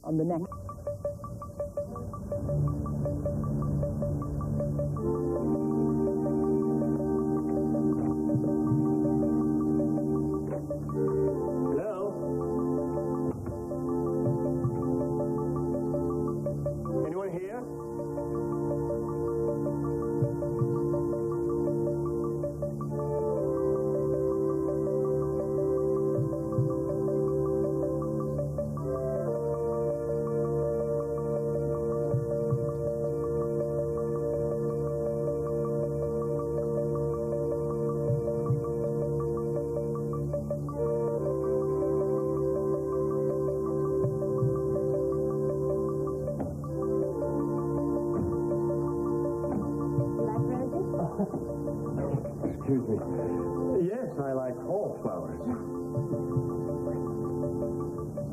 on the next. Hello? Anyone here? Excuse me. Yes, I like all flowers.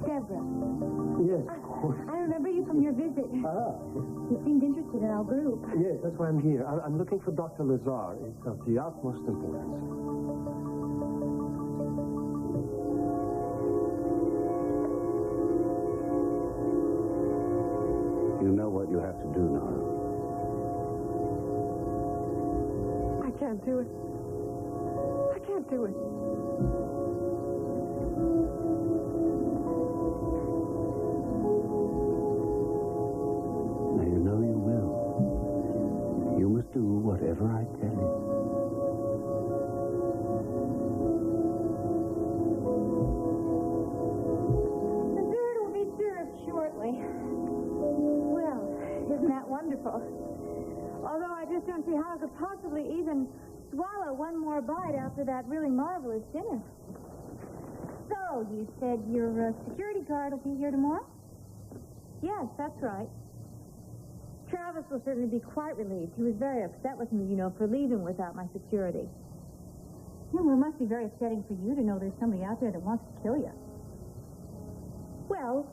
Deborah. Yes, of course. I remember you from your visit. Ah. You seemed interested in our group. Yes, that's why I'm here. I'm looking for Dr. Lazar. It's of the utmost importance. You know what you have to do, Nora. I can't do it. I can't do it. Now, you know you will. You must do whatever I tell you. The bird will be served shortly. Well, isn't that wonderful? Although I just don't see how I could possibly even swallow one more bite after that really marvelous dinner. So, you said your security guard will be here tomorrow? Yes, that's right. Travis will certainly be quite relieved. He was very upset with me, for leaving without my security. Well, it must be very upsetting for you to know there's somebody out there that wants to kill you. Well,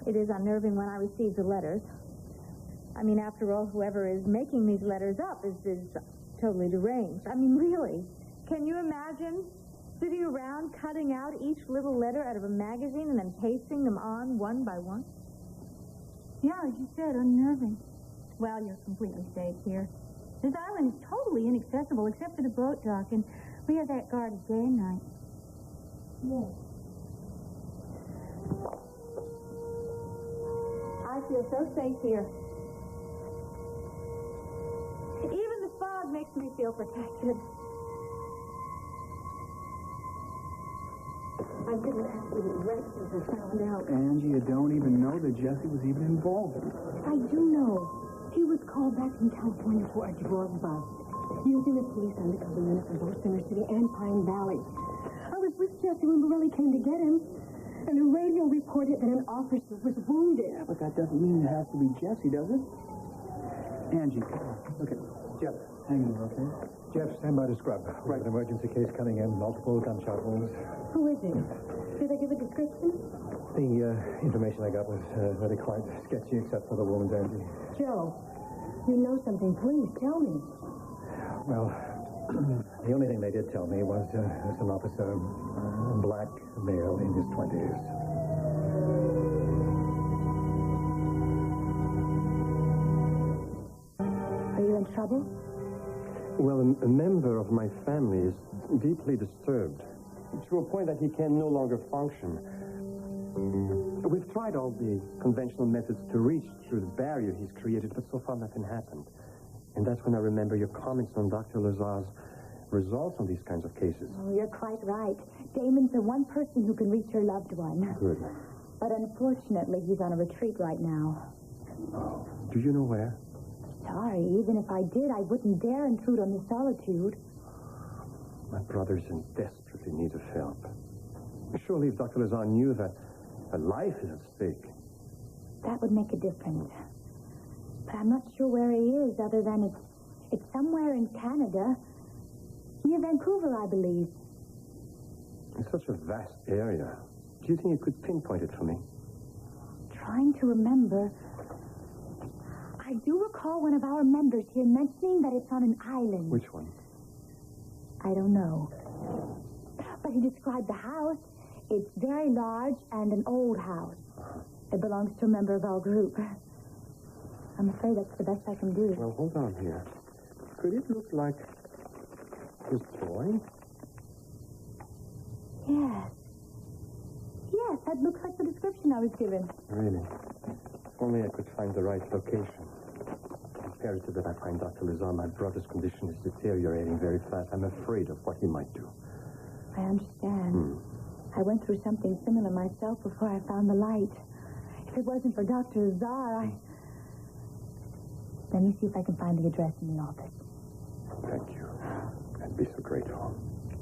it is unnerving when I receive the letters. I mean, after all, whoever is making these letters up is totally deranged. I mean, really. Can you imagine sitting around cutting out each little letter out of a magazine and then pasting them on one by one? Yeah, as you said, unnerving. Well, you're completely safe here. This island is totally inaccessible except for the boat dock, and we have that guarded day and night. Yes. I feel so safe here. Even the fog makes me feel protected. I didn't actually rest as I found out. Angie, you don't even know that Jesse was even involved in it. I do know. He was called back from California for a drug bust, using the police undercover unit for both Center City and Pine Valley. I was with Jesse when Borelli came to get him, and the radio reported that an officer was wounded. Yeah, but that doesn't mean it has to be Jesse, does it? Angie, okay. Jeff, hang in there, okay? Jeff, stand by to scrub. We have an emergency case coming in, multiple gunshot wounds. Who is it? Did they give a description? The information I got was really quite sketchy, except for the wounds, Angie. Joe, you know something. Please tell me. Well, the only thing they did tell me was an officer, a black male in his 20s. Are you in trouble? Well, a member of my family is deeply disturbed, to a point that he can no longer function. We've tried all the conventional methods to reach through the barrier he's created, but so far nothing happened. And that's when I remember your comments on Dr. Lazar's results on these kinds of cases. Oh, you're quite right. Damon's the one person who can reach your loved one. Good. But unfortunately, he's on a retreat right now. Oh, do you know where? Sorry, even if I did, I wouldn't dare intrude on his solitude. My brother's in desperately need of help. Surely if Dr. Lazar knew that a life is at stake. That would make a difference. But I'm not sure where he is, other than it's somewhere in Canada. Near Vancouver, I believe. It's such a vast area. Do you think you could pinpoint it for me? Trying to remember. I do recall one of our members here mentioning that it's on an island. Which one? I don't know. But he described the house. It's very large and an old house. It belongs to a member of our group. I'm afraid that's the best I can do. Well, hold on here. Could it look like his toy? Yes. Yes, that looks like the description I was given. Really? If only I could find the right location. It's imperative that I find Dr. Lazar. My brother's condition is deteriorating very fast. I'm afraid of what he might do. I understand. I went through something similar myself before I found the light. If it wasn't for Dr. Lazar, Let me see if I can find the address in the office. Thank you. I'd be so grateful.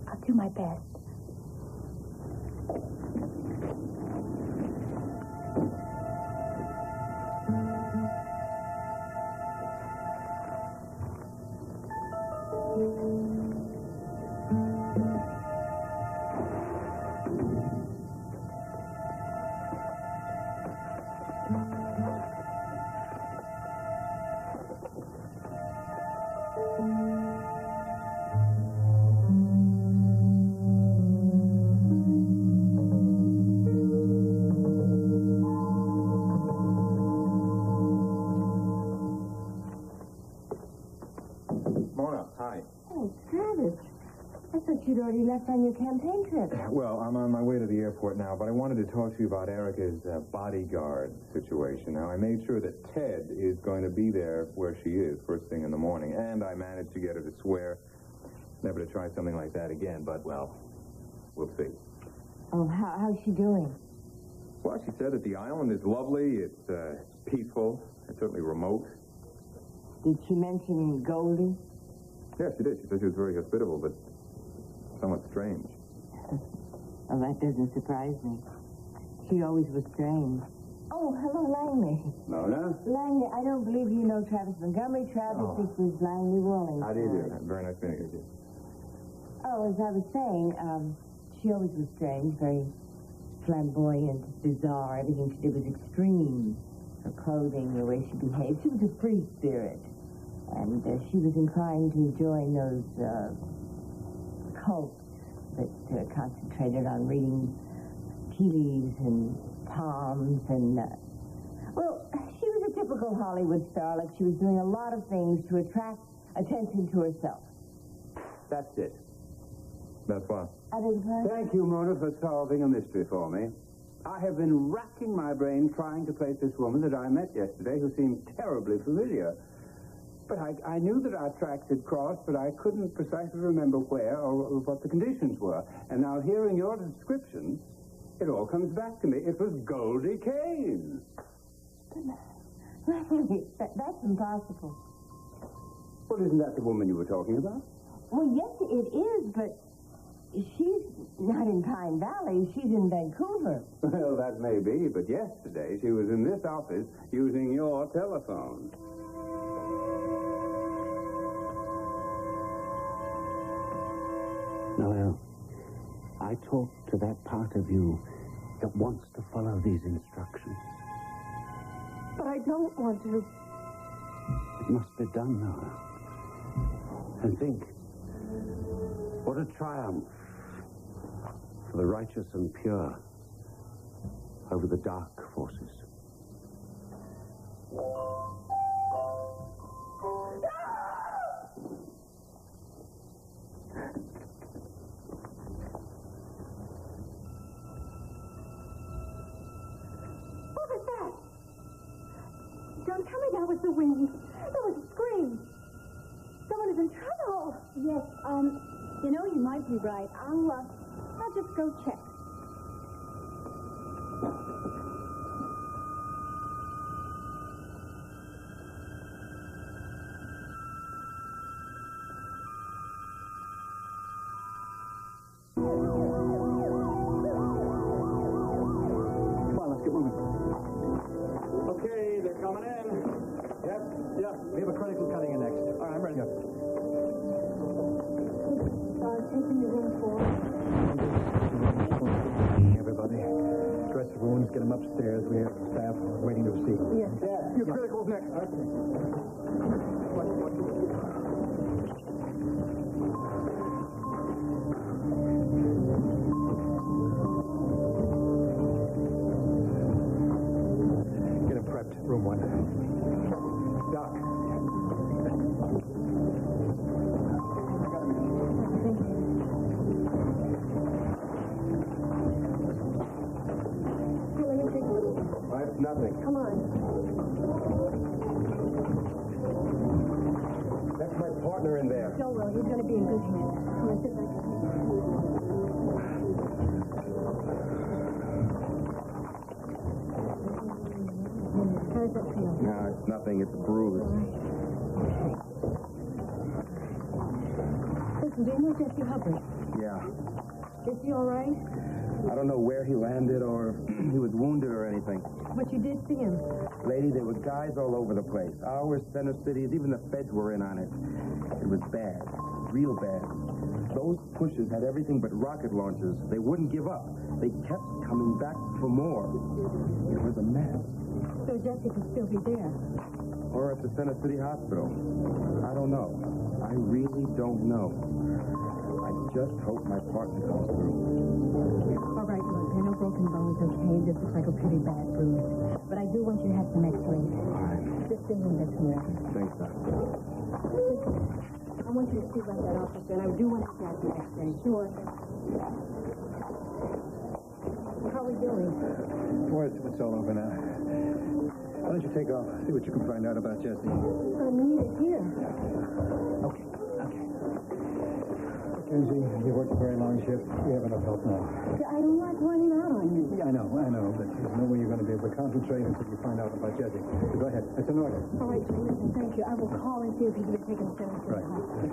I'll do my best. You'd already left on your campaign trip. Well, I'm on my way to the airport now, but I wanted to talk to you about Erica's bodyguard situation. Now, I made sure that Ted is going to be there where she is first thing in the morning, and I managed to get her to swear never to try something like that again, but, well, we'll see. Oh, how's she doing? Well, she said that the island is lovely, it's peaceful, it's certainly remote. Did she mention Goldie? Yes, she did. She said she was very hospitable, but somewhat strange. Oh, that doesn't surprise me. She always was strange. Oh, hello, Langley. Mona? Langley, I don't believe you know Travis Montgomery. Travis, this is Langley Rawlings. How do you do? Very nice meeting you. Oh, as I was saying, she always was strange, very flamboyant, bizarre. Everything she did was extreme. Her clothing, the way she behaved. She was a free spirit. And she was inclined to join those cults that concentrated on reading tea leaves and palms and... well, she was a typical Hollywood starlet. She was doing a lot of things to attract attention to herself. That's it. That's why. Thank you, Mona, for solving a mystery for me. I have been racking my brain trying to place this woman that I met yesterday who seemed terribly familiar. But I knew that our tracks had crossed, but I couldn't precisely remember where or what the conditions were. And now, hearing your description, it all comes back to me. It was Goldie Kane. That's impossible. Well, isn't that the woman you were talking about? Well, yes, it is, but she's not in Pine Valley. She's in Vancouver. Well, that may be, but yesterday she was in this office using your telephone. Noel, I talked to that part of you that wants to follow these instructions. But I don't want to. It must be done, Noel. And think, what a triumph for the righteous and pure over the dark forces. Don't tell me that was the wind. That was a scream. Someone is in trouble. Yes, you know, you might be right. I'll just go check. Come on, let's get moving. Okay, they're coming in. Yep. We have a critical cutting in next. All right, I'm ready to go. Taking the room for. Everybody, dress the wounds, get them upstairs. We have staff waiting to see. Yes. Your critical's next. Room 1. Doc. Here, let me take a look. Nothing. Come on. That's my partner in there. So well, he's going to be in good hands. Come on, sit back. How does that feel? No, it's nothing. It's a bruise. Listen, do you know Jesse Hubbard? Yeah. Is he all right? I don't know where he landed or he was wounded or anything. But you did see him. Lady, there were guys all over the place. Ours, center cities, even the feds were in on it. It was bad. Real bad. Those pushers had everything but rocket launchers. They wouldn't give up. They kept coming back for more. It was a mess. So Jesse could still be there. Or at the Center City Hospital. I don't know. I really don't know. I just hope my partner comes through. All right, look, there are no broken bones, okay? This looks like a pretty bad bruise. But I do want you to have some x-rays. All right. Just stay in this minute. Thanks, Doctor. I want you to see about that officer, and I do want you to have some x-rays. Sure. How are we doing? Boy, it's all over now. Why don't you take off? See what you can find out about Jesse. I need it here. Okay. Mackenzie, you worked a very long shift. We have enough help now. I don't like running out on you. Yeah, I know, but there's no way you're going to be able to concentrate until you find out about Jesse. So go ahead. It's an order. All right, Jim, listen, thank you. I will call and see if he's been taken to the Right. hospital.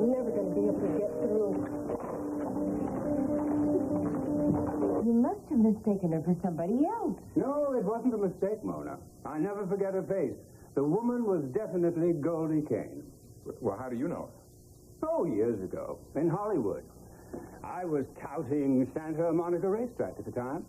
I'm never going to be able to get through. You must have mistaken her for somebody else. No, it wasn't a mistake, Mona. I never forget her face. The woman was definitely Goldie Kane. Well, how do you know? Oh, years ago, in Hollywood. I was touting Santa Monica Racetrack at the time.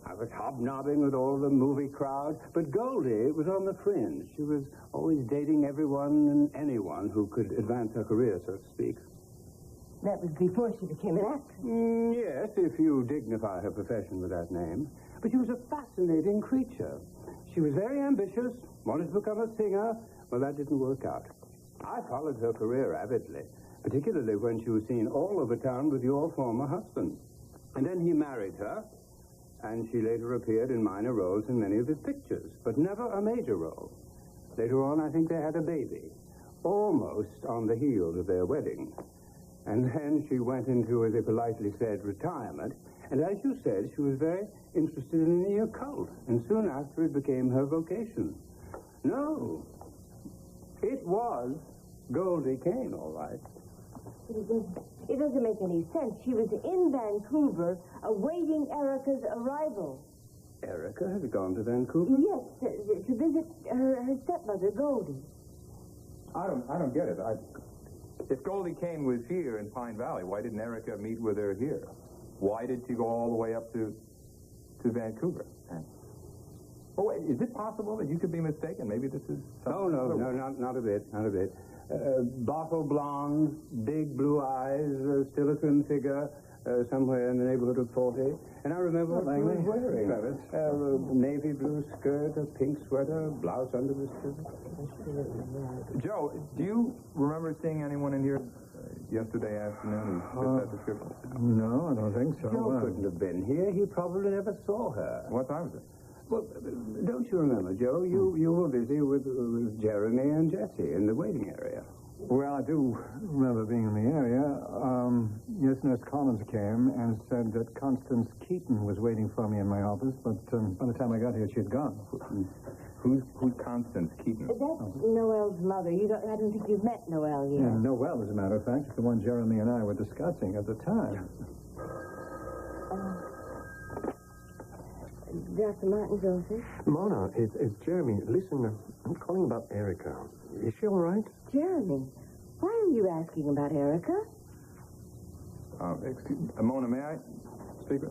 I was hobnobbing with all the movie crowd, but Goldie was on the fringe. She was always dating everyone and anyone who could advance her career, so to speak. That was before she became an actress. Yes, if you dignify her profession with that name. But she was a fascinating creature. She was very ambitious, wanted to become a singer. Well, that didn't work out. I followed her career avidly, particularly when she was seen all over town with your former husband. And then he married her, and she later appeared in minor roles in many of his pictures, but never a major role. Later on, I think they had a baby, almost on the heels of their wedding. And then she went into, as they politely said, retirement. And as you said, she was very interested in the occult. And soon after, it became her vocation. No, it was Goldie Kane, all right. It doesn't make any sense. She was in Vancouver awaiting Erica's arrival. Erica had gone to Vancouver? Yes, to visit her stepmother, Goldie. I don't get it. If Goldie Kane was here in Pine Valley, why didn't Erica meet with her here? Why did she go all the way up to Vancouver? Oh, wait, is it possible that you could be mistaken? Maybe this is... Oh, no, not a bit, not a bit. Bottle blonde, big blue eyes, still a thin figure, somewhere in the neighborhood of 40. And I remember what she was wearing. Travis. Navy blue skirt, a pink sweater, blouse under the skirt. Joe, do you remember seeing anyone in here yesterday afternoon who fit that description? No, I don't think so. Joe couldn't have been here. He probably never saw her. What time is it? Well, don't you remember, Joe? You were busy with Jeremy and Jesse in the waiting area. Well, I do remember being in the area. Yes, Nurse Collins came and said that Constance Keaton was waiting for me in my office, but by the time I got here, she'd gone. Who's Constance Keaton? That's Noelle's mother. I don't think you've met Noelle yet. Yeah, Noelle, as a matter of fact, is the one Jeremy and I were discussing at the time. Dr. Martin's office. Mona, it's Jeremy. Listen, I'm calling about Erica. Is she all right? Jeremy, why are you asking about Erica? Excuse me. Mona, may I speak?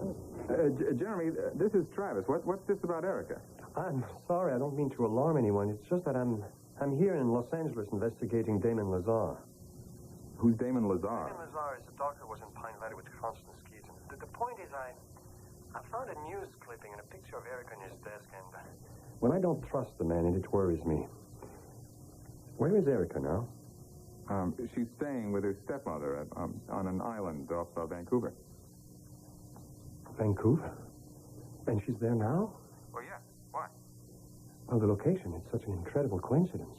Jeremy, this is Travis. What's this about Erica? I'm sorry. I don't mean to alarm anyone. It's just that I'm here in Los Angeles investigating Damon Lazar. Who's Damon Lazar? Damon Lazar is the doctor who was in Pine Valley with Constance Keaton. The point is I found a news clipping and a picture of Eric on his desk, and when I don't trust the man, it worries me. Where is Erica now? She's staying with her stepmother on an island off Vancouver. Vancouver? And she's there now? Well, yeah. Why? Well, the location, it's such an incredible coincidence.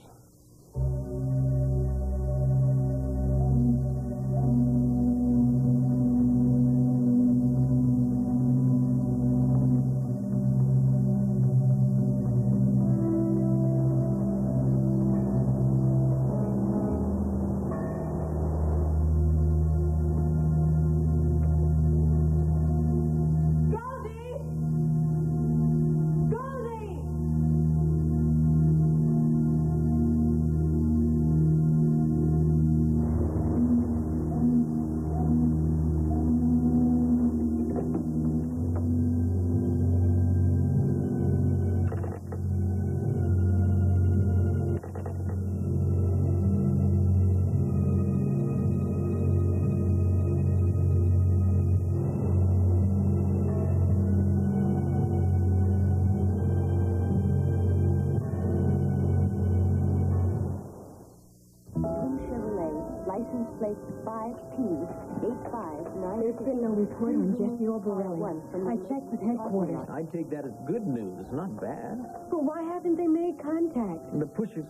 License plate 5P85. There's been no report on Jesse or Borelli. I checked with headquarters. I'd take that as good news, not bad. But why haven't they made contact? The pushers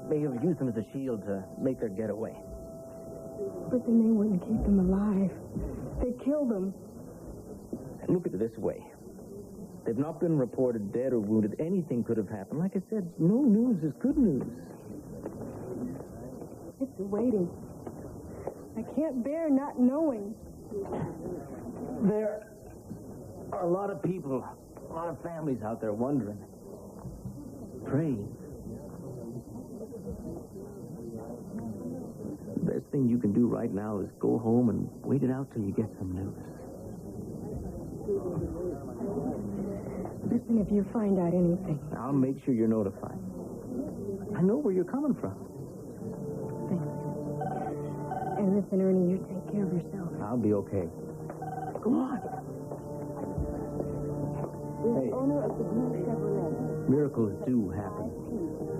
may have used them as a shield to make their getaway. But then they wouldn't keep them alive. They killed them. Look at it this way. They've not been reported dead or wounded. Anything could have happened. Like I said, no news is good news. It's the waiting. I can't bear not knowing. There are a lot of people, a lot of families out there wondering, praying. The best thing you can do right now is go home and wait it out till you get some news. Listen, if you find out anything. I'll make sure you're notified. I know where you're coming from. Thank you. And listen, Ernie, you take care of yourself. I'll be okay. Go on. Hey. Owner of the blue Chevrolet. Miracles do happen.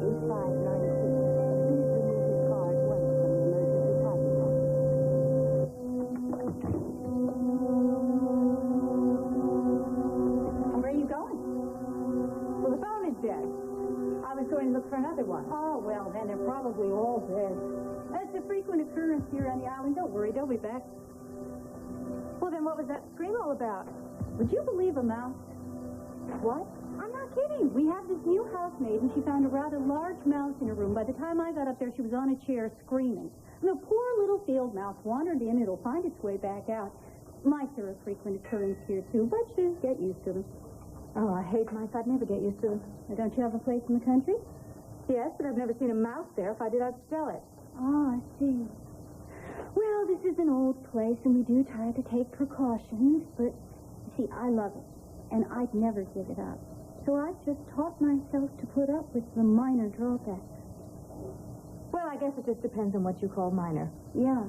8596. Please remove his card once from the emergency Where are you going? Well, the phone is dead. I was going to look for another one. Oh, well, then they're probably all dead. It's a frequent occurrence here on the island. Don't worry, they'll be back. Well, then what was that scream all about? Would you believe a mouse? What? I'm not kidding. We have this new housemaid, and she found a rather large mouse in her room. By the time I got up there, she was on a chair screaming. The poor little field mouse wandered in. It'll find its way back out. Mice are a frequent occurrence here, too, but you get used to them. Oh, I hate mice. I'd never get used to them. Now, don't you have a place in the country? Yes, but I've never seen a mouse there. If I did, I'd spell it. Oh, I see. Well, this is an old place, and we do try to take precautions, but, see, I love it, and I'd never give it up. So I've just taught myself to put up with the minor drawbacks. Well, I guess it just depends on what you call minor. Yeah.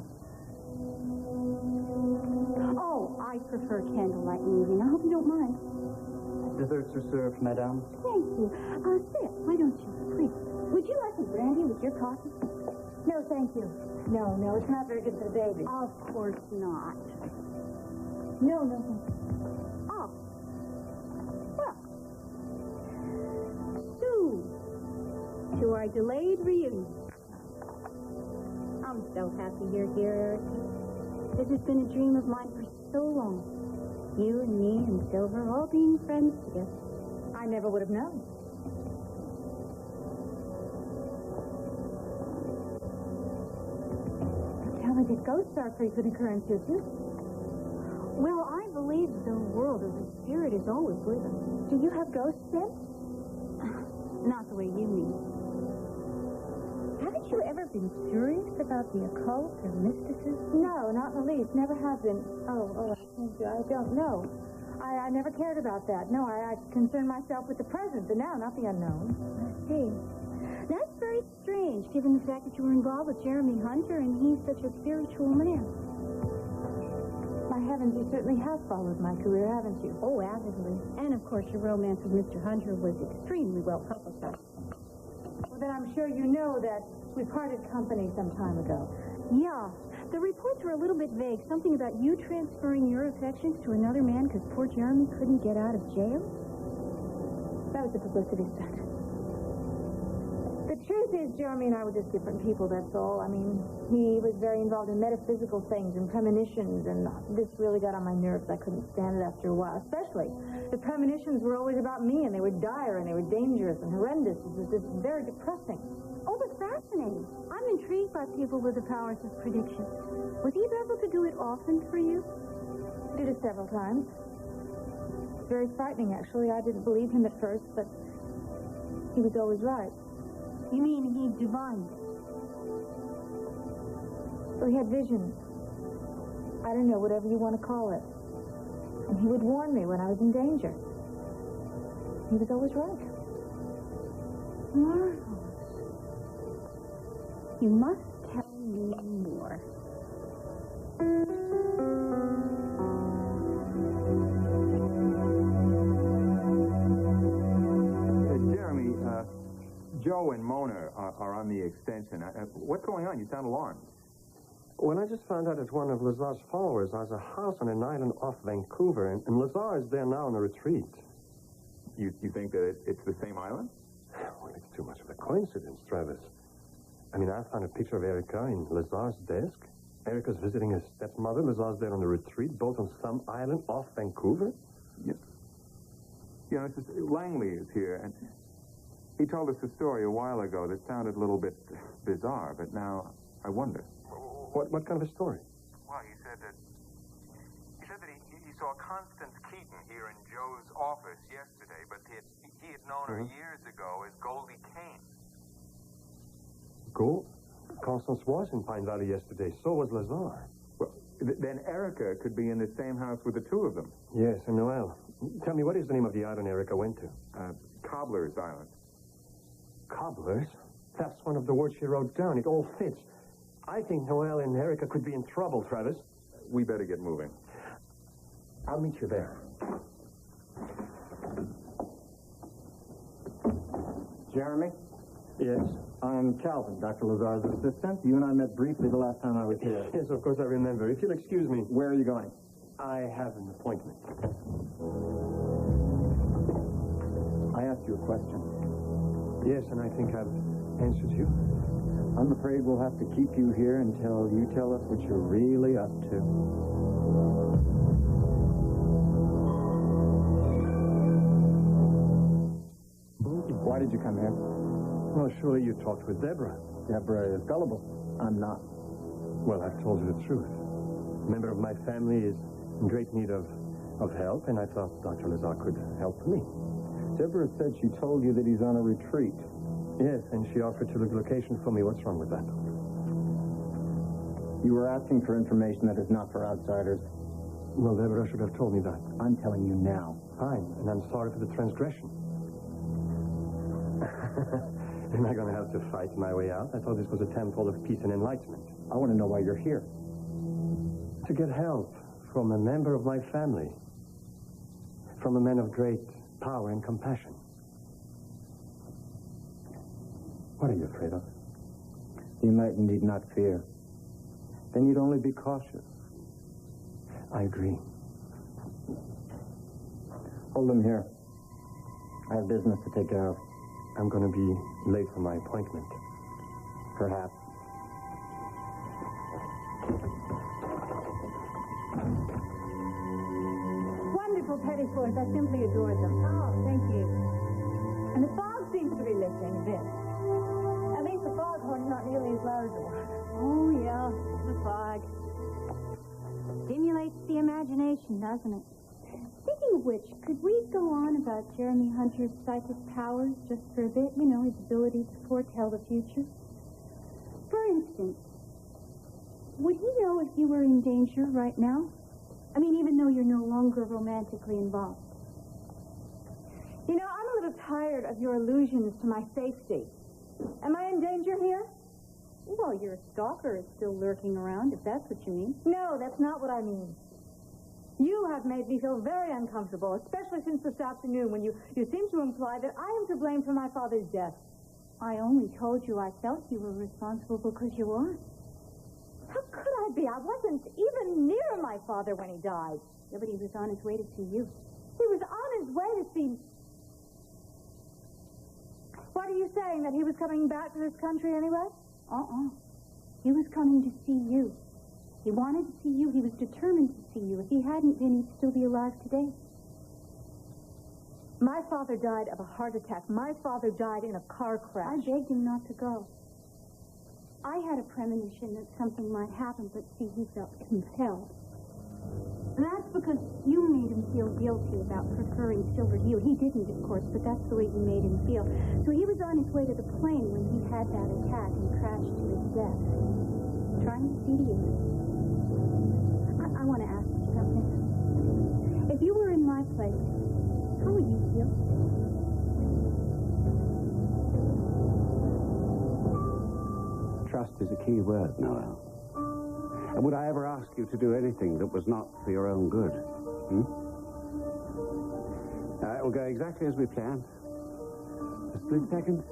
Oh, I prefer candlelight evening. I hope you don't mind. Desserts are served, madame. Thank you. Sit. Why don't you, please? Would you like some brandy with your coffee? No, thank you. No, it's not very good for the baby. Of course not. No, thank you. Oh. Well. So, to our delayed reunion. I'm so happy you're here, Eric. This has been a dream of mine for so long. You and me and Silver all being friends together. I never would have known. Tell me that ghosts are a frequent occurrence here, too. Well, I believe the world of the spirit is always with us. Do you have ghosts, then? Not the way you mean. Haven't you ever been curious about the occult or mysticism? No, not in the least. Never have been. Oh, I don't know. I I never cared about that. No, I concerned myself with the present, the now, not the unknown. Hey, that's very strange, given the fact that you were involved with Jeremy Hunter and he's such a spiritual man. My heavens, you certainly have followed my career, haven't you? Oh, avidly. And, of course, your romance with Mr. Hunter was extremely well publicized. Well, then I'm sure you know that we parted company some time ago. Yeah. The reports were a little bit vague. Something about you transferring your affections to another man because poor Jeremy couldn't get out of jail? That was a publicity stunt. The truth is, Jeremy and I were just different people, that's all. I mean, he was very involved in metaphysical things and premonitions, and this really got on my nerves. I couldn't stand it after a while, especially the premonitions were always about me, and they were dire, and they were dangerous and horrendous. It was just very depressing. Oh, but fascinating. I'm intrigued by people with the powers of prediction. Was he able to do it often for you? Did it several times. Very frightening, actually. I didn't believe him at first, but he was always right. You mean he divined? Well, he had visions. I don't know, whatever you want to call it. And he would warn me when I was in danger. He was always right. Marvelous. You must tell me more. Jeremy, Joe and Mona are on the extension. What's going on? You sound alarmed. Well, I just found out that one of Lazar's followers has a house on an island off Vancouver, and Lazar is there now on a retreat. You think that it's the same island? Well, it's too much of a coincidence, Travis. I mean, I found a picture of Erica in Lazar's desk. Erica's visiting his stepmother. Lazar's there on the retreat, both on some island off Vancouver. Yeah. You know, Langley is here, and he told us a story a while ago that sounded a little bit bizarre, but now I wonder. What kind of a story? Well, he said that he saw Constance Keaton here in Joe's office yesterday, but he had known her years ago as Goldie Kane. Constance was in Pine Valley yesterday. So was Lazar. Well, then Erica could be in the same house with the two of them. Yes, and Noel. Tell me, what is the name of the island Erica went to? Cobbler's Island. Cobblers? That's one of the words she wrote down. It all fits. I think Noel and Erica could be in trouble, Travis. We better get moving. I'll meet you there. Jeremy? Yes? I'm Calvin, Dr. Lazar's assistant. You and I met briefly the last time I was here. Yes, of course I remember. If you'll excuse me. Where are you going? I have an appointment. I asked you a question. Yes, and I think I've answered you. I'm afraid we'll have to keep you here until you tell us what you're really up to. Why did you come here? Well, surely you talked with Deborah. Deborah is gullible. I'm not. Well, I've told you the truth. A member of my family is in great need of help, and I thought Dr. Lazar could help me. Deborah said she told you that he's on a retreat. Yes, and she offered to look location for me. What's wrong with that? You were asking for information that is not for outsiders. Well, Deborah should have told me that. I'm telling you now. Fine, and I'm sorry for the transgression. Am I going to have to fight my way out? I thought this was a temple of peace and enlightenment. I want to know why you're here. To get help from a member of my family. From a man of great power and compassion. What are you afraid of? The enlightened need not fear. Then you'd only be cautious. I agree. Hold them here. I have business to take care of. I'm going to be late for my appointment. Perhaps. Wonderful petticoats. I simply adore them. Oh, thank you. And the fog seems to be lifting a bit. At least the foghorn's not nearly as loud as it was. Oh, yeah, the fog. Stimulates the imagination, doesn't it? Speaking of which, could we go on about Jeremy Hunter's psychic powers just for a bit? You know, his ability to foretell the future. For instance, would he know if you were in danger right now? I mean, even though you're no longer romantically involved. You know, I'm a little tired of your allusions to my safety. Am I in danger here? Well, your stalker is still lurking around, if that's what you mean. No, that's not what I mean. You have made me feel very uncomfortable, especially since this afternoon when you seem to imply that I am to blame for my father's death. I only told you I felt you were responsible because you are. How could I be? I wasn't even near my father when he died. Yeah, but he was on his way to see you. He was on his way to see... What are you saying, that he was coming back to this country anyway? He was coming to see you. He wanted to see you. He was determined to see you. If he hadn't been, he'd still be alive today. My father died of a heart attack. My father died in a car crash. I begged him not to go. I had a premonition that something might happen, but see, he felt compelled. And that's because you made him feel guilty about preferring Silver to you. He didn't, of course, but that's the way you made him feel. So he was on his way to the plane when he had that attack and crashed to his death. Trying to see you. I want to ask you something. If you were in my place, how would you feel? Trust is a key word, Noel. And would I ever ask you to do anything that was not for your own good? It will go exactly as we planned. A split second,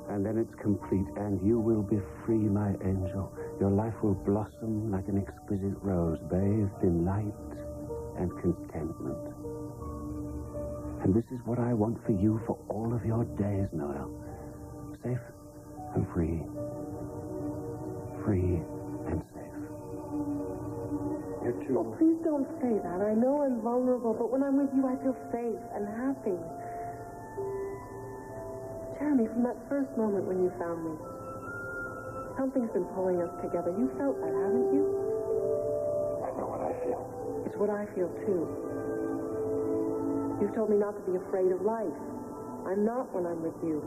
and then it's complete, and you will be free, my angel. Your life will blossom like an exquisite rose, bathed in light and contentment. And this is what I want for you for all of your days, Noel. Safe and free. Free and safe. You're too... Oh, please don't say that. I know I'm vulnerable, but when I'm with you, I feel safe and happy. Jeremy, from that first moment when you found me, something's been pulling us together. You felt that, haven't you? I know what I feel. It's what I feel, too. You've told me not to be afraid of life. I'm not when I'm with you.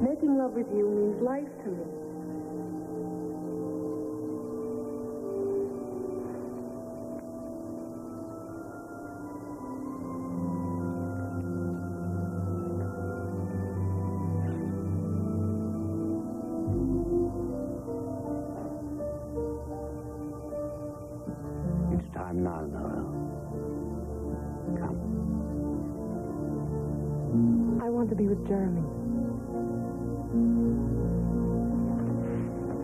Making love with you means life to me. It's time now, Noel. Come. I want to be with Jeremy.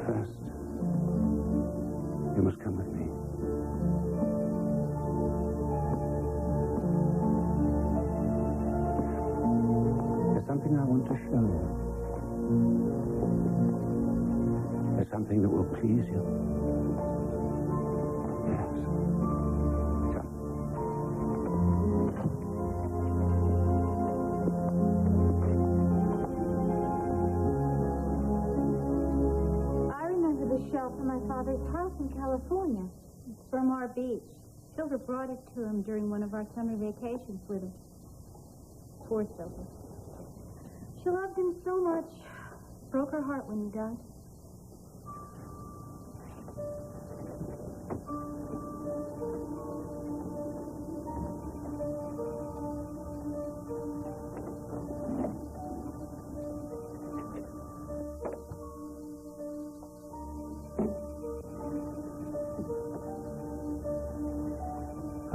First, you must come with me. There's something I want to show you. There's something that will please you. Yes. Come. I remember the shelf from my father's house in California. It's from our beach. Silver brought it to him during one of our summer vacations with him. Poor Silver. She loved him so much. Broke her heart when he died.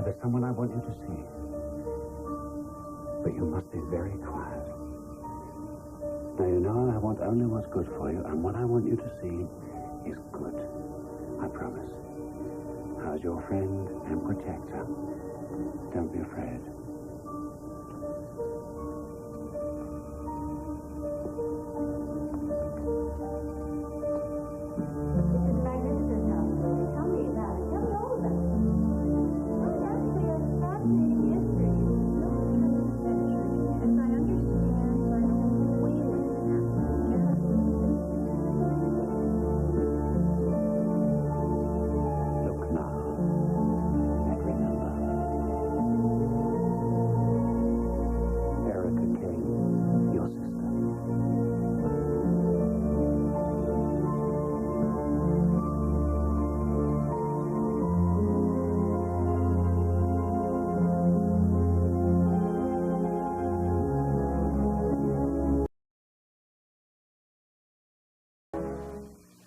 There's someone I want you to see. But you must be very quiet. Now, you know I want only what's good for you, and what I want you to see is good. I promise. As your friend and protector, don't be afraid.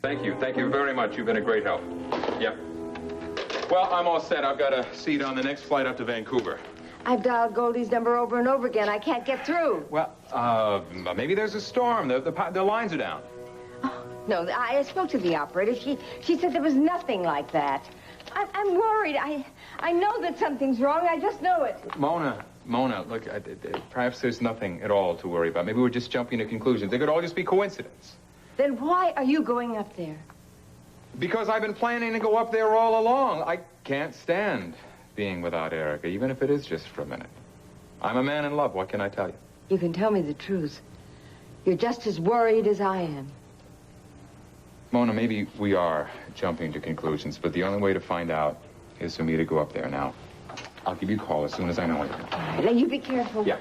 Thank you. Thank you very much. You've been a great help. Yep. Well, I'm all set. I've got a seat on the next flight up to Vancouver. I've dialed Goldie's number over and over again. I can't get through. Well, maybe there's a storm. The lines are down. No, I spoke to the operator. She said there was nothing like that. I'm worried. I know that something's wrong. I just know it. Mona, look, perhaps there's nothing at all to worry about. Maybe we're just jumping to conclusions. They could all just be coincidence. Then why are you going up there? Because I've been planning to go up there all along. I can't stand being without Erica, even if it is just for a minute. I'm a man in love. What can I tell you? You can tell me the truth. You're just as worried as I am. Mona, maybe we are jumping to conclusions, but the only way to find out is for me to go up there now. I'll give you a call as soon as I know anything. All right, now you be careful. Yeah.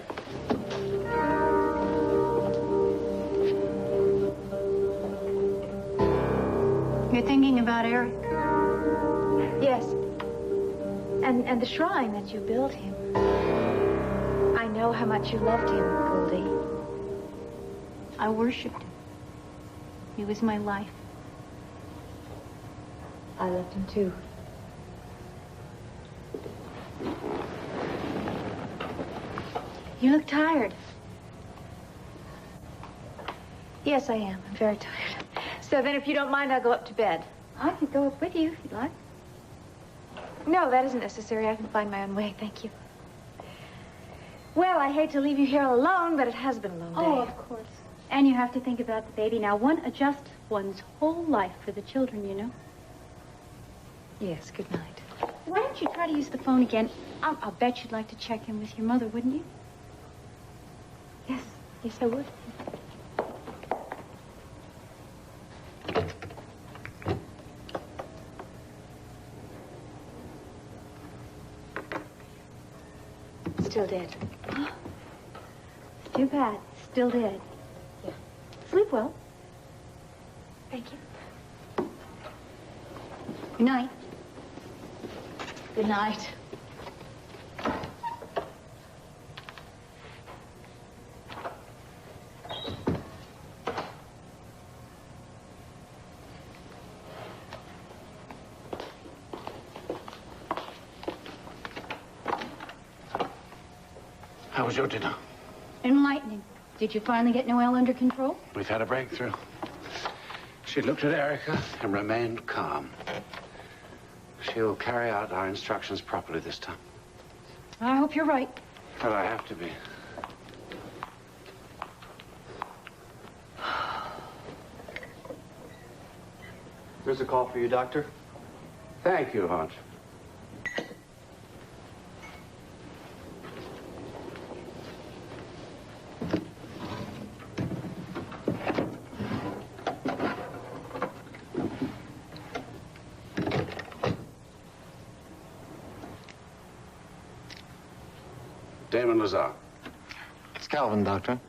You're thinking about Eric? Yes. And the shrine that you built him. I know how much you loved him, Goldie. I worshipped him. He was my life. I loved him too. You look tired. Yes, I am. I'm very tired. So then, if you don't mind, I'll go up to bed. I could go up with you if you'd like. No, that isn't necessary. I can find my own way. Thank you. Well, I hate to leave you here all alone, but it has been a long day. Oh, of course. And you have to think about the baby. Now, one adjusts one's whole life for the children, you know. Yes, good night. Why don't you try to use the phone again? I'll bet you'd like to check in with your mother, wouldn't you? Yes, yes, I would. Still dead. Too bad. Still dead. Yeah. Sleep well. Thank you. Good night. Good night. How was your dinner? Enlightening. Did you finally get Noelle under control? We've had a breakthrough. She looked at Erica and remained calm. She'll carry out our instructions properly this time. I hope you're right. But I have to be. There's a call for you, Doctor. Thank you, Hart. Damon Lazar. It's Calvin, Doctor.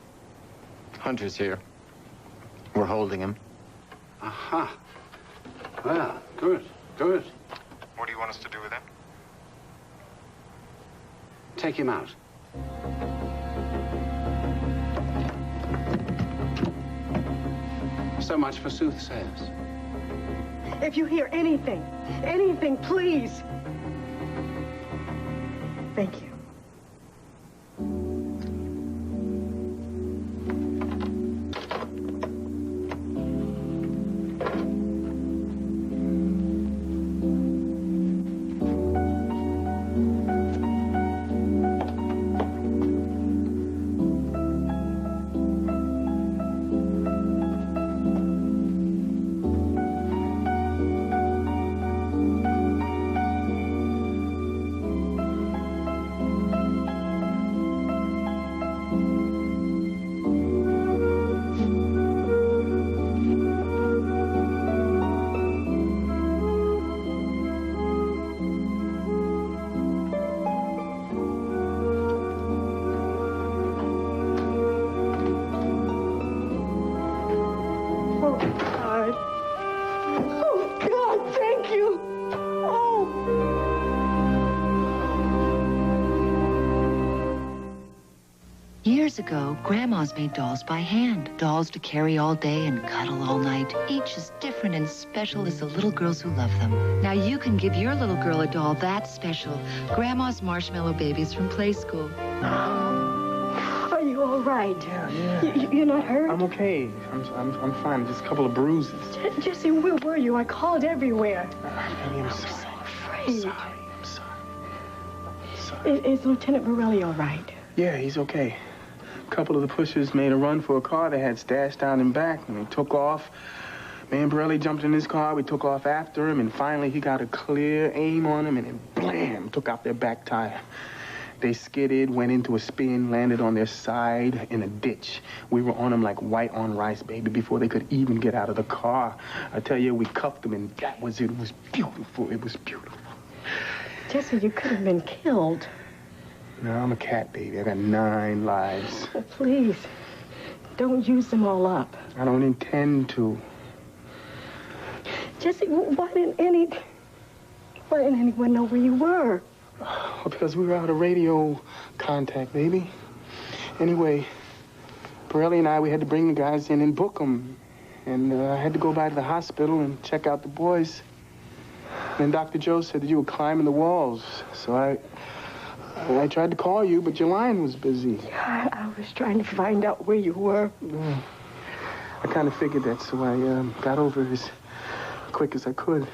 Hunter's here. We're holding him. Aha. Well, good, good. What do you want us to do with him? Take him out. So much for soothsayers. If you hear anything, please. Thank you. Years ago, Grandma's made dolls by hand. Dolls to carry all day and cuddle all night. Each as different and special as the little girls who love them. Now you can give your little girl a doll that special. Grandma's Marshmallow Babies from Play School. Are you all right? Yeah. You're not hurt? I'm okay. I'm fine. Just a couple of bruises. Jesse, where were you? I called everywhere. Baby, I'm sorry. I'm sorry. I'm sorry. Is Lieutenant Morelli all right? Yeah, he's okay. A couple of the pushers made a run for a car they had stashed down in back, and they took off. Me and Borelli jumped in his car. We took off after him, and finally he got a clear aim on him, and then blam, took out their back tire. They skidded, went into a spin, landed on their side in a ditch. We were on them like white on rice, baby, before they could even get out of the car. I tell you, we cuffed them, and that was it. It was beautiful. It was beautiful. Jesse, you could have been killed. No, I'm a cat, baby. I got 9 lives. Oh, please, don't use them all up. I don't intend to. Jesse, why didn't anyone know where you were? Well, because we were out of radio contact, baby. Anyway, Borelli and I, we had to bring the guys in and book them. And I had to go by to the hospital and check out the boys. And then Dr. Joe said that you were climbing the walls. So I tried to call you, but your line was busy. I was trying to find out where you were. Yeah. I kind of figured that, so I got over as quick as I could.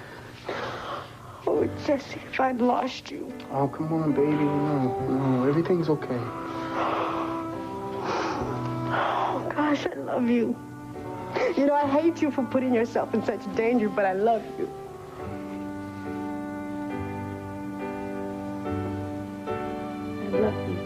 Oh, Jesse, if I'd lost you. Oh, come on, baby. No, everything's okay. Oh, gosh, I love you. You know, I hate you for putting yourself in such danger, but I love you. I love you.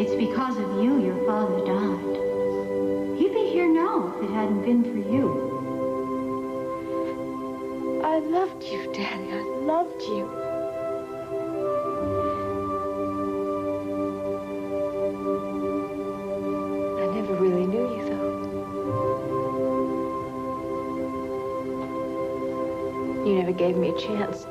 It's because of you your father died. He'd be here now if it hadn't been for you. I loved you, Daddy. I loved you. I never really knew you, though. You never gave me a chance.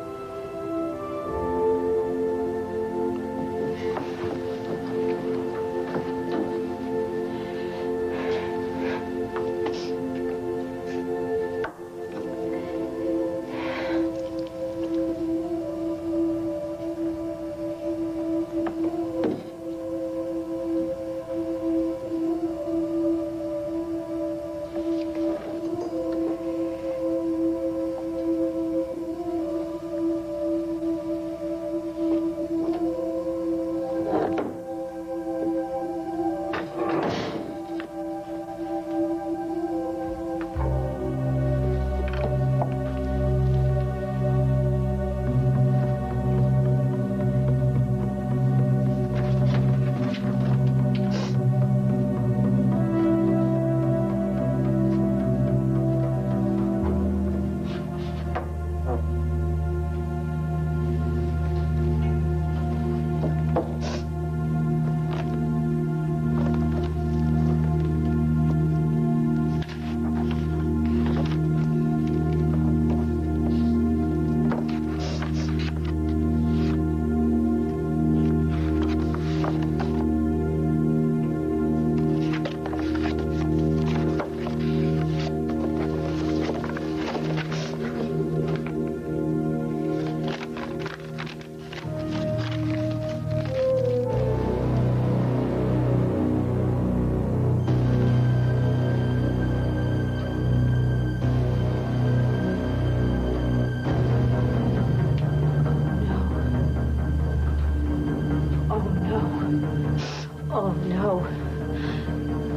Oh, no. Oh, no.